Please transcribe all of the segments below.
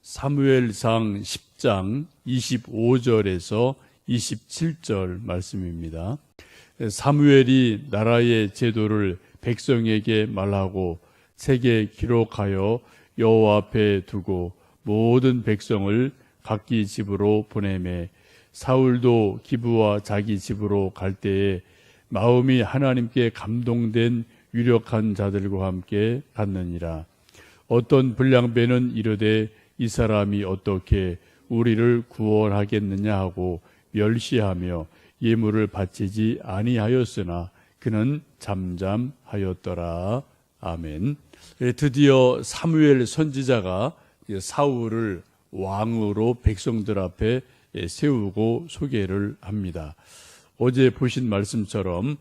사무엘상 10장 25절에서 27절 말씀입니다. 사무엘이 나라의 제도를 백성에게 말하고 책에 기록하여 여호와 앞에 두고 모든 백성을 각기 집으로 보내매 사울도 기브와 자기 집으로 갈 때에 마음이 하나님께 감동된 유력한 자들과 함께 갔느니라. 어떤 불량배는 이르되 이 사람이 어떻게 우리를 구원하겠느냐 하고 멸시하며 예물을 바치지 아니하였으나 그는 잠잠하였더라. 아멘. 드디어 사무엘 선지자가 사울을 왕으로 백성들 앞에 세우고 소개를 합니다. 어제 보신 말씀처럼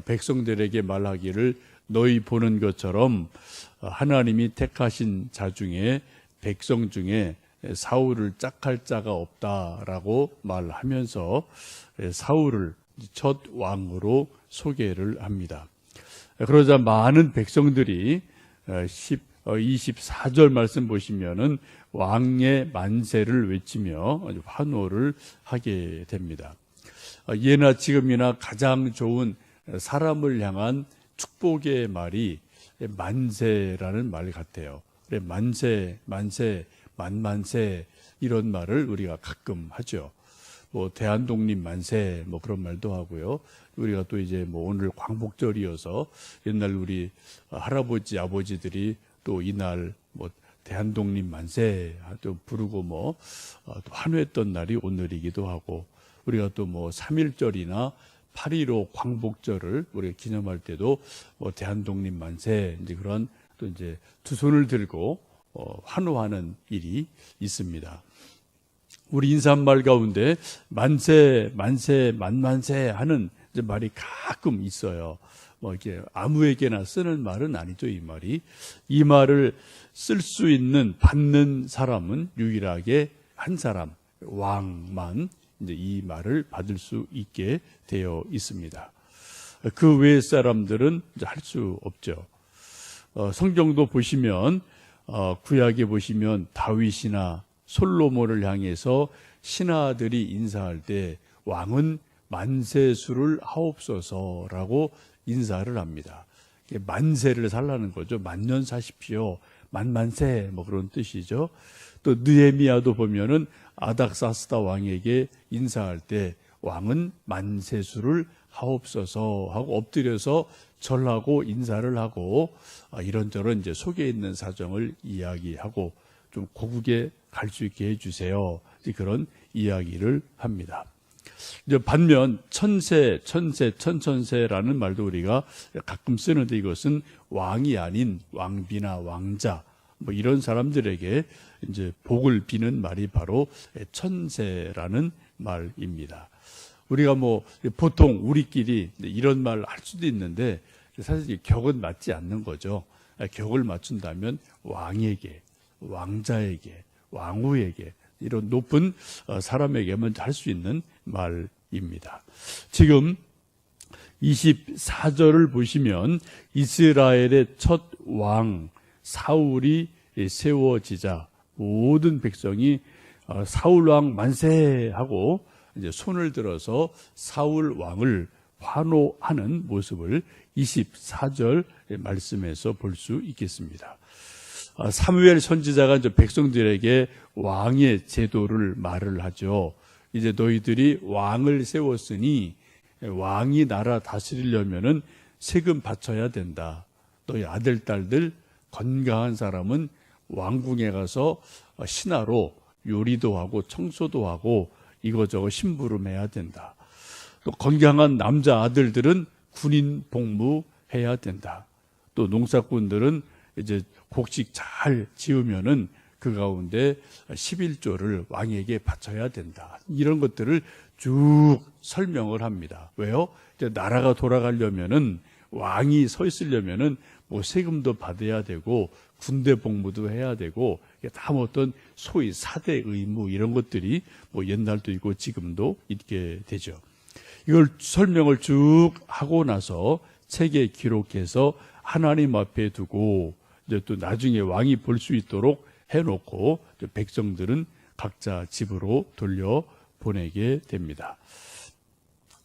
백성들에게 말하기를 너희 보는 것처럼 하나님이 택하신 자 중에 백성 중에 사울을 짝할 자가 없다라고 말하면서 사울을 첫 왕으로 소개를 합니다. 그러자 많은 백성들이 24절 말씀 보시면은 왕의 만세를 외치며 환호를 하게 됩니다. 예나 지금이나 가장 좋은 사람을 향한 축복의 말이 만세라는 말 같아요. 그래, 만세, 만세 이런 말을 우리가 가끔 하죠. 뭐 대한독립 만세 뭐 그런 말도 하고요. 우리가 또 이제 뭐 오늘 광복절이어서 옛날 우리 할아버지 아버지들이 또 이날 뭐 대한독립 만세 또 부르고 뭐 또 환호했던 날이 오늘이기도 하고, 우리가 또 뭐 3.1절이나 8.15 광복절을 우리가 기념할 때도 뭐 대한독립 만세 이제 그런 또 이제 두 손을 들고 환호하는 일이 있습니다. 우리 인사말 가운데 만세, 만세, 만만세 하는 이제 말이 가끔 있어요. 뭐 이렇게 아무에게나 쓰는 말은 아니죠, 이 말이. 이 말을 쓸 수 있는, 받는 사람은 유일하게 한 사람, 왕만 이제 이 말을 받을 수 있게 되어 있습니다. 그 외의 사람들은 이제 할 수 없죠. 성경도 보시면 구약에 보시면 다윗이나 솔로몬을 향해서 신하들이 인사할 때 왕은 만세수를 하옵소서라고 인사를 합니다. 만세를 살라는 거죠. 만년 사십시오. 만만세 뭐 그런 뜻이죠. 또 느헤미야도 보면은 아닥사스다 왕에게 인사할 때 왕은 만세수를 하옵소서 하고 엎드려서 절하고 인사를 하고 이런저런 이제 속에 있는 사정을 이야기하고 좀 고국에 갈 수 있게 해주세요. 그런 이야기를 합니다. 이제 반면 천천세라는 말도 우리가 가끔 쓰는데 이것은 왕이 아닌 왕비나 왕자 뭐 이런 사람들에게 이제 복을 비는 말이 바로 천세라는 말입니다. 우리가 뭐 보통 우리끼리 이런 말 할 수도 있는데 사실 격은 맞지 않는 거죠. 격을 맞춘다면 왕에게, 왕자에게, 왕후에게 이런 높은 사람에게만 할 수 있는 말입니다. 지금 24절을 보시면 이스라엘의 첫 왕 사울이 세워지자 모든 백성이 사울 왕 만세하고 이제 손을 들어서 사울 왕을 환호하는 모습을 24절 말씀에서 볼 수 있겠습니다. 사무엘 선지자가 이제 백성들에게 왕의 제도를 말을 하죠. 이제 너희들이 왕을 세웠으니 왕이 나라 다스리려면은 세금 바쳐야 된다. 너희 아들, 딸들 건강한 사람은 왕궁에 가서 신하로 요리도 하고 청소도 하고 이거저거 심부름해야 된다. 또 건강한 남자 아들들은 군인 복무해야 된다. 또 농사꾼들은 이제 곡식 잘 지으면은 그 가운데 11조를 왕에게 바쳐야 된다. 이런 것들을 쭉 설명을 합니다. 왜요? 이제 나라가 돌아가려면은 왕이 서 있으려면은 뭐 세금도 받아야 되고 군대 복무도 해야 되고 다 뭐 어떤 소위 사대 의무 이런 것들이 뭐 옛날도 있고 지금도 있게 되죠. 이걸 설명을 쭉 하고 나서 책에 기록해서 하나님 앞에 두고 이제 또 나중에 왕이 볼 수 있도록 해놓고 백성들은 각자 집으로 돌려보내게 됩니다.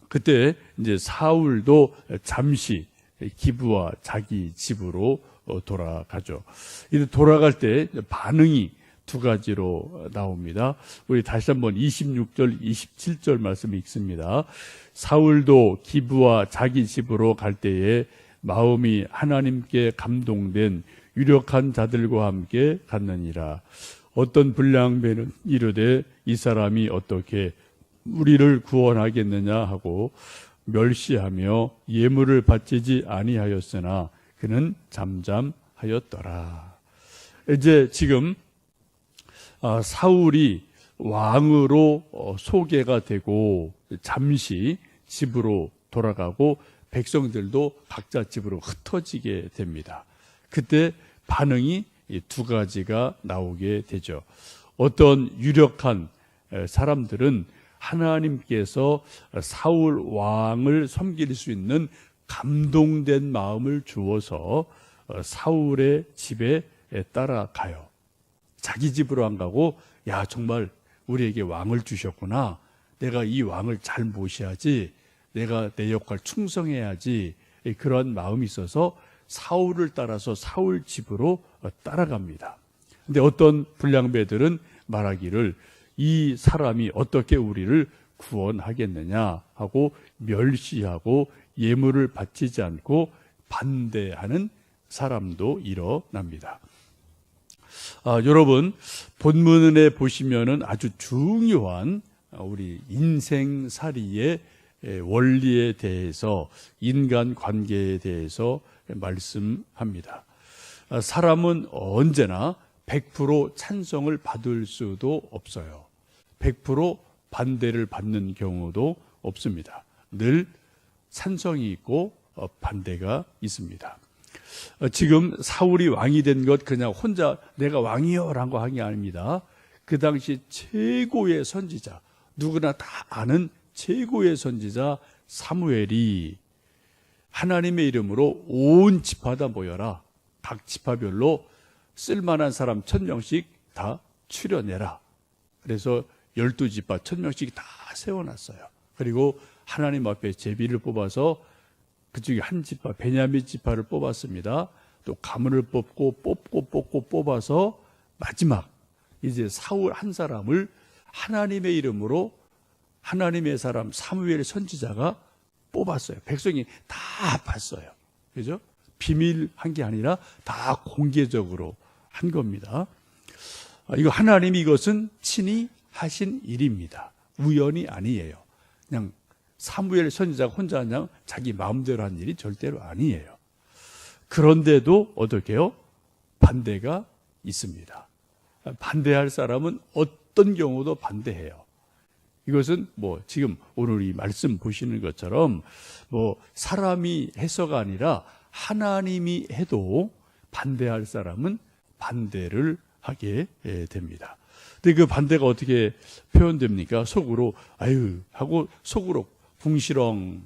그때 이제 사울도 잠시 기브와 자기 집으로 돌아가죠. 이 돌아갈 때 반응이 두 가지로 나옵니다. 우리 다시 한번 26절, 27절 말씀 읽습니다. 사울도 기브와 자기 집으로 갈 때에 마음이 하나님께 감동된 유력한 자들과 함께 갔느니라. 어떤 불량배는 이르되 이 사람이 어떻게 우리를 구원하겠느냐 하고 멸시하며 예물을 바치지 아니하였으나 그는 잠잠하였더라. 이제 지금 사울이 왕으로 소개가 되고 잠시 집으로 돌아가고 백성들도 각자 집으로 흩어지게 됩니다. 그때 반응이 두 가지가 나오게 되죠. 어떤 유력한 사람들은 하나님께서 사울 왕을 섬길 수 있는 감동된 마음을 주어서 사울의 집에 따라가요. 자기 집으로 안 가고 야 정말 우리에게 왕을 주셨구나. 내가 이 왕을 잘 모셔야지. 내가 내 역할 충성해야지. 그런 마음이 있어서 사울을 따라서 사울 집으로 따라갑니다. 근데 어떤 불량배들은 말하기를 이 사람이 어떻게 우리를 구원하겠느냐 하고 멸시하고 예물을 바치지 않고 반대하는 사람도 일어납니다. 여러분 본문에 보시면은 아주 중요한 우리 인생살이의 원리에 대해서 인간 관계에 대해서 말씀합니다. 사람은 언제나 100% 찬성을 받을 수도 없어요. 100% 반대를 받는 경우도 없습니다. 늘 찬성이 있고 반대가 있습니다. 지금 사울이 왕이 된 것 그냥 혼자 내가 왕이요라고 한 게 아닙니다. 그 당시 최고의 선지자, 누구나 다 아는 최고의 선지자 사무엘이 하나님의 이름으로 온 지파다 모여라. 각 지파별로 쓸만한 사람 1000명씩 다 추려내라. 그래서 12지파 1000명씩 다 세워놨어요. 그리고 하나님 앞에 제비를 뽑아서 그중에 한 지파, 베냐민 지파를 뽑았습니다. 또 가문을 뽑고 뽑아서 마지막 이제 사울 한 사람을 하나님의 이름으로 하나님의 사람 사무엘 선지자가 뽑았어요. 백성이 다 봤어요. 그죠? 비밀한 게 아니라 다 공개적으로 한 겁니다. 이거 하나님이 이것은 친히 하신 일입니다. 우연이 아니에요. 그냥 사무엘 선지자가 혼자 그냥 자기 마음대로 한 일이 절대로 아니에요. 그런데도 어떻게 해요? 반대가 있습니다. 반대할 사람은 어떤 경우도 반대해요. 이것은 지금 오늘 이 말씀 보시는 것처럼 사람이 해서가 아니라 하나님이 해도 반대할 사람은 반대를 하게 됩니다. 근데 그 반대가 어떻게 표현됩니까? 속으로 아유 하고 속으로 궁시렁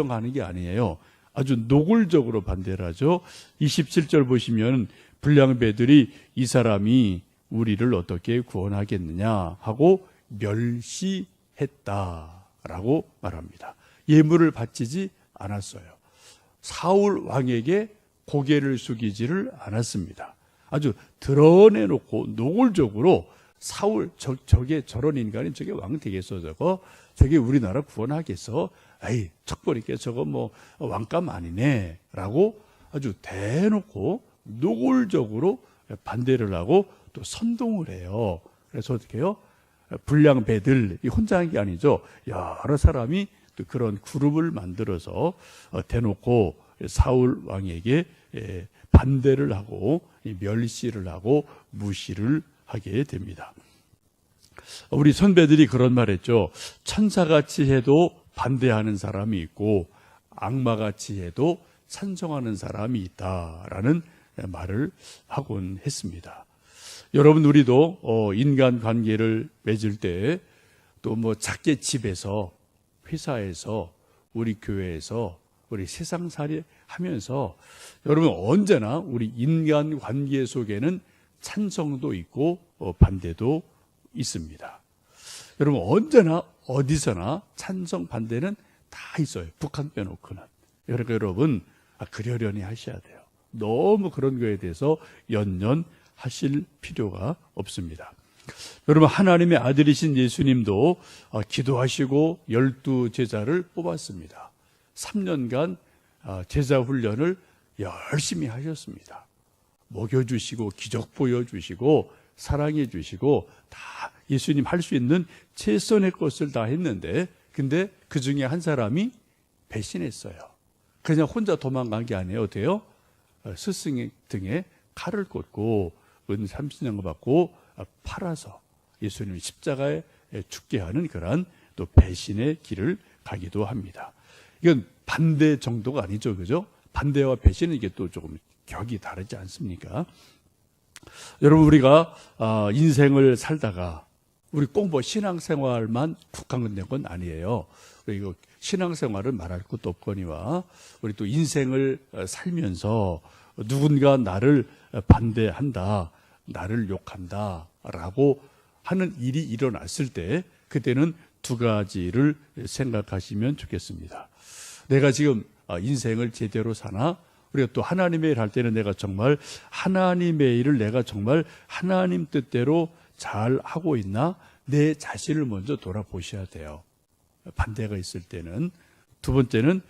하는 게 아니에요. 아주 노골적으로 반대를 하죠. 27절 보시면 불량배들이 이 사람이 우리를 어떻게 구원하겠느냐 하고 멸시했다라고 말합니다. 예물을 바치지 않았어요. 사울 왕에게 고개를 숙이지를 않았습니다. 아주 드러내놓고 노골적으로 사울 저게 저런 인간이 저게 왕 되겠어 저게 우리나라 구원하겠어? 에이 척벌이게 저거 왕감 아니네 라고 아주 대놓고 노골적으로 반대를 하고 또 선동을 해요. 그래서 어떻게 해요? 불량배들 혼자 한 게 아니죠. 여러 사람이 또 그런 그룹을 만들어서 대놓고 사울 왕에게 반대를 하고 멸시를 하고 무시를 하게 됩니다. 우리 선배들이 그런 말 했죠. 천사같이 해도 반대하는 사람이 있고 악마같이 해도 찬성하는 사람이 있다라는 말을 하곤 했습니다. 여러분 우리도 인간관계를 맺을 때 또 작게 집에서 회사에서 우리 교회에서 우리 세상살이 하면서 여러분 언제나 우리 인간관계 속에는 찬성도 있고 반대도 있습니다. 여러분 언제나 어디서나 찬성 반대는 다 있어요. 북한 빼놓고는. 그러니까 여러분 그러려니 하셔야 돼요. 너무 그런 거에 대해서 연연하실 필요가 없습니다. 여러분 하나님의 아들이신 예수님도 기도하시고 12제자를 뽑았습니다. 3년간 제자 훈련을 열심히 하셨습니다. 먹여주시고 기적 보여주시고 사랑해 주시고 다 예수님 할 수 있는 최선의 것을 다 했는데 근데 그 중에 한 사람이 배신했어요. 그냥 혼자 도망간 게 아니에요. 어때요? 스승의 등에 칼을 꽂고 은 30냥을 받고 팔아서 예수님을 십자가에 죽게 하는 그러한 또 배신의 길을 가기도 합니다. 이건 반대 정도가 아니죠. 그죠? 반대와 배신은 이게 또 조금 격이 다르지 않습니까? 여러분 우리가 인생을 살다가 우리 꼭 뭐 신앙생활만 국한된 건 아니에요. 그리고 신앙생활은 말할 것도 없거니와 우리 또 인생을 살면서 누군가 나를 반대한다, 나를 욕한다 라고 하는 일이 일어났을 때 그때는 두 가지를 생각하시면 좋겠습니다. 내가 지금 인생을 제대로 사나? 우리가 또 하나님의 일 할 때는 내가 정말 하나님의 일을 내가 정말 하나님 뜻대로 잘 하고 있나? 내 자신을 먼저 돌아보셔야 돼요. 반대가 있을 때는. 두 번째는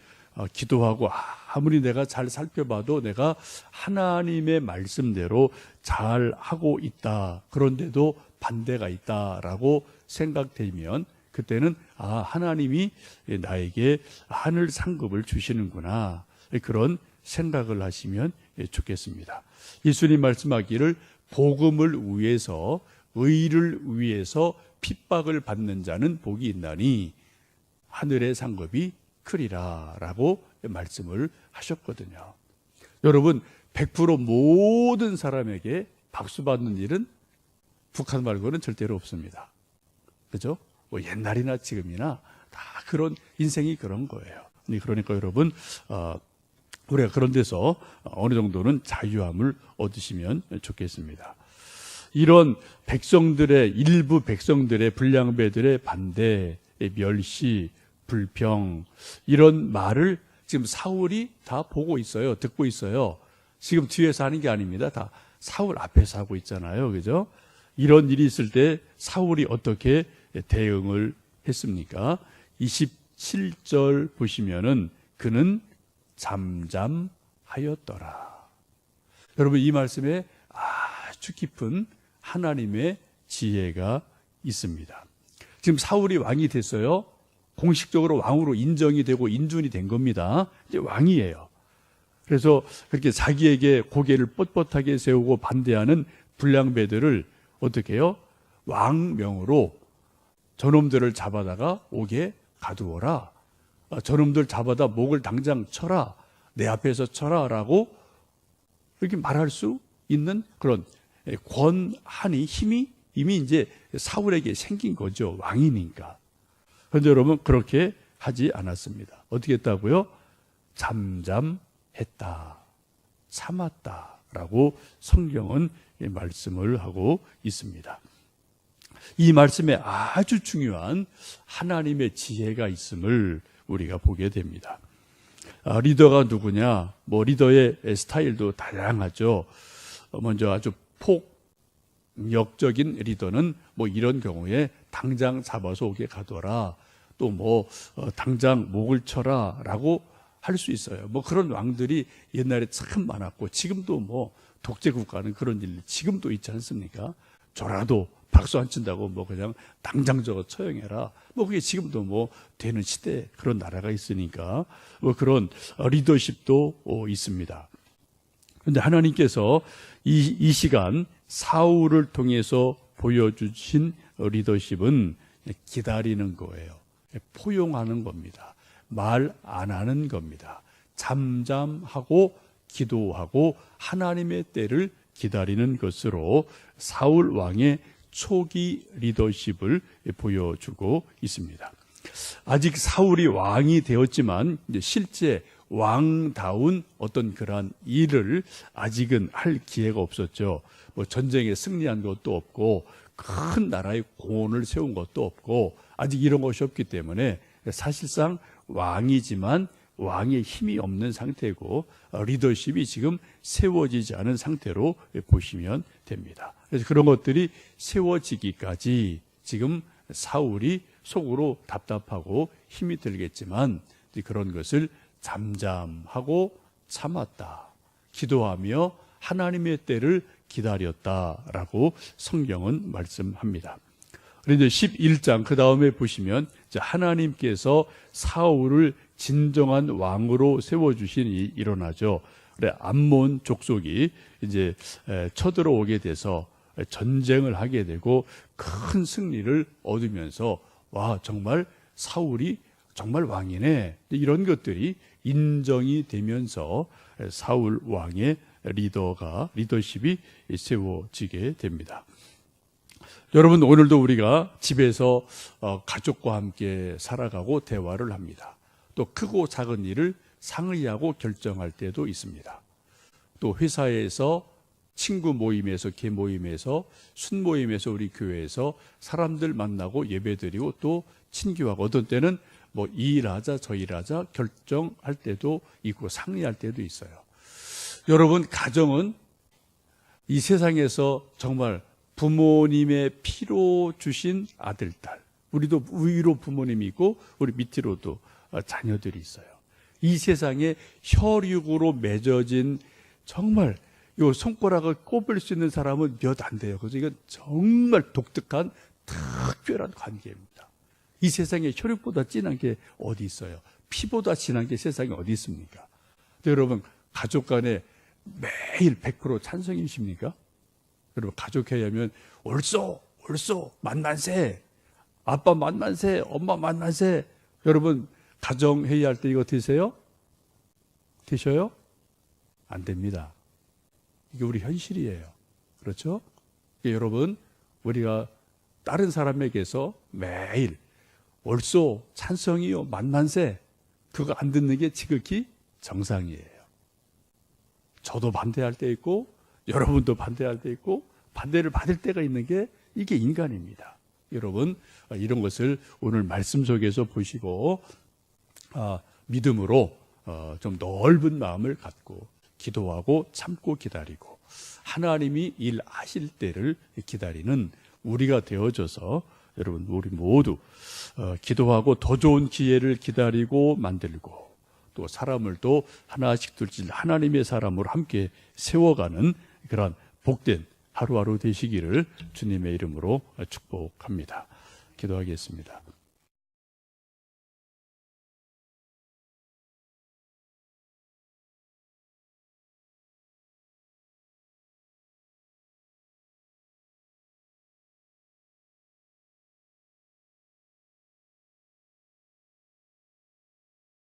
기도하고 아무리 내가 잘 살펴봐도 내가 하나님의 말씀대로 잘 하고 있다. 그런데도 반대가 있다라고 생각되면 그때는 하나님이 나에게 하늘 상급을 주시는구나. 그런 생각을 하시면 좋겠습니다. 예수님 말씀하기를 복음을 위해서 의를 위해서 핍박을 받는 자는 복이 있나니 하늘의 상급이 크리라 라고 말씀을 하셨거든요. 여러분 100% 모든 사람에게 박수 받는 일은 북한 말고는 절대로 없습니다. 그죠? 뭐 옛날이나 지금이나 다 그런 인생이 그런 거예요. 그러니까 여러분 우리가 그런 데서 어느 정도는 자유함을 얻으시면 좋겠습니다. 이런 백성들의 일부 백성들의 불량배들의 반대, 멸시, 불평 이런 말을 지금 사울이 다 보고 있어요. 듣고 있어요. 지금 뒤에서 하는 게 아닙니다. 다 사울 앞에서 하고 있잖아요. 그죠? 이런 일이 있을 때 사울이 어떻게 대응을 했습니까? 27절 보시면은 그는 잠잠하였더라. 여러분 이 말씀에 아주 깊은 하나님의 지혜가 있습니다. 지금 사울이 왕이 됐어요. 공식적으로 왕으로 인정이 되고 인준이 된 겁니다. 이제 왕이에요. 그래서 그렇게 자기에게 고개를 뻣뻣하게 세우고 반대하는 불량배들을 어떻게 해요? 왕명으로 저놈들을 잡아다가 옥에 가두어라. 저놈들 잡아다 목을 당장 쳐라. 내 앞에서 쳐라 라고 이렇게 말할 수 있는 그런 권한이 힘이 이미 이제 사울에게 생긴 거죠. 왕이니까. 그런데 여러분 그렇게 하지 않았습니다. 어떻게 했다고요? 잠잠했다. 참았다 라고 성경은 말씀을 하고 있습니다. 이 말씀에 아주 중요한 하나님의 지혜가 있음을 우리가 보게 됩니다. 리더가 누구냐? 뭐 리더의 스타일도 다양하죠. 먼저 아주 폭력적인 리더는 뭐 이런 경우에 당장 잡아서 옥에 가둬라. 또 뭐 당장 목을 쳐라라고 할 수 있어요. 뭐 그런 왕들이 옛날에 참 많았고 지금도 뭐 독재 국가는 그런 일 지금도 있지 않습니까? 저라도 박수 안 친다고 뭐 그냥 당장 저거 처형해라. 뭐 그게 지금도 뭐 되는 시대 그런 나라가 있으니까 뭐 그런 리더십도 있습니다. 그런데 하나님께서 이 시간 사울을 통해서 보여주신 리더십은 기다리는 거예요. 포용하는 겁니다. 말 안 하는 겁니다. 잠잠하고 기도하고 하나님의 때를 기다리는 것으로 사울 왕의 초기 리더십을 보여주고 있습니다. 아직 사울이 왕이 되었지만 이제 실제 왕다운 어떤 그러한 일을 아직은 할 기회가 없었죠. 뭐 전쟁에 승리한 것도 없고 큰 나라의 공헌을 세운 것도 없고 아직 이런 것이 없기 때문에 사실상 왕이지만 왕의 힘이 없는 상태고 리더십이 지금 세워지지 않은 상태로 보시면 됩니다. 그래서 그런 것들이 세워지기까지 지금 사울이 속으로 답답하고 힘이 들겠지만 그런 것을 잠잠하고 참았다. 기도하며 하나님의 때를 기다렸다라고 성경은 말씀합니다. 그런데 11장 그 다음에 보시면 하나님께서 사울을 진정한 왕으로 세워주신 일이 일어나죠. 그래 암몬 족속이 이제 쳐들어오게 돼서 전쟁을 하게 되고 큰 승리를 얻으면서 와 정말 사울이 정말 왕이네 이런 것들이 인정이 되면서 사울 왕의 리더십이 세워지게 됩니다. 여러분 오늘도 우리가 집에서 가족과 함께 살아가고 대화를 합니다. 또 크고 작은 일을 상의하고 결정할 때도 있습니다. 또 회사에서 친구 모임에서 개모임에서 순모임에서 우리 교회에서 사람들 만나고 예배드리고 또 친교하고 어떤 때는 뭐 이 일하자 저 일하자 결정할 때도 있고 상의할 때도 있어요. 여러분 가정은 이 세상에서 정말 부모님의 피로 주신 아들, 딸. 우리도 위로 부모님이 있고 우리 밑으로도 자녀들이 있어요. 이 세상에 혈육으로 맺어진 정말 이 손가락을 꼽을 수 있는 사람은 몇 안 돼요. 그래서 이건 정말 독특한 특별한 관계입니다. 이 세상에 혈육보다 진한 게 어디 있어요? 피보다 진한 게 세상에 어디 있습니까? 여러분 가족 간에 매일 100% 찬성이십니까? 여러분 가족회의하면 옳소 만만세 아빠 만만세 엄마 만만세 여러분 가정회의할 때 이거 드세요? 드셔요? 안 됩니다. 이게 우리 현실이에요. 그렇죠? 여러분 우리가 다른 사람에게서 매일 옳소 찬성이요 만만세 그거 안 듣는 게 지극히 정상이에요. 저도 반대할 때 있고 여러분도 반대할 때 있고 반대를 받을 때가 있는 게 이게 인간입니다. 여러분 이런 것을 오늘 말씀 속에서 보시고 믿음으로 좀 넓은 마음을 갖고 기도하고 참고 기다리고 하나님이 일하실 때를 기다리는 우리가 되어져서 여러분 우리 모두 기도하고 더 좋은 기회를 기다리고 만들고 또 사람을 또 하나씩 둘씩 하나님의 사람으로 함께 세워가는 그런 복된 하루하루 되시기를 주님의 이름으로 축복합니다. 기도하겠습니다.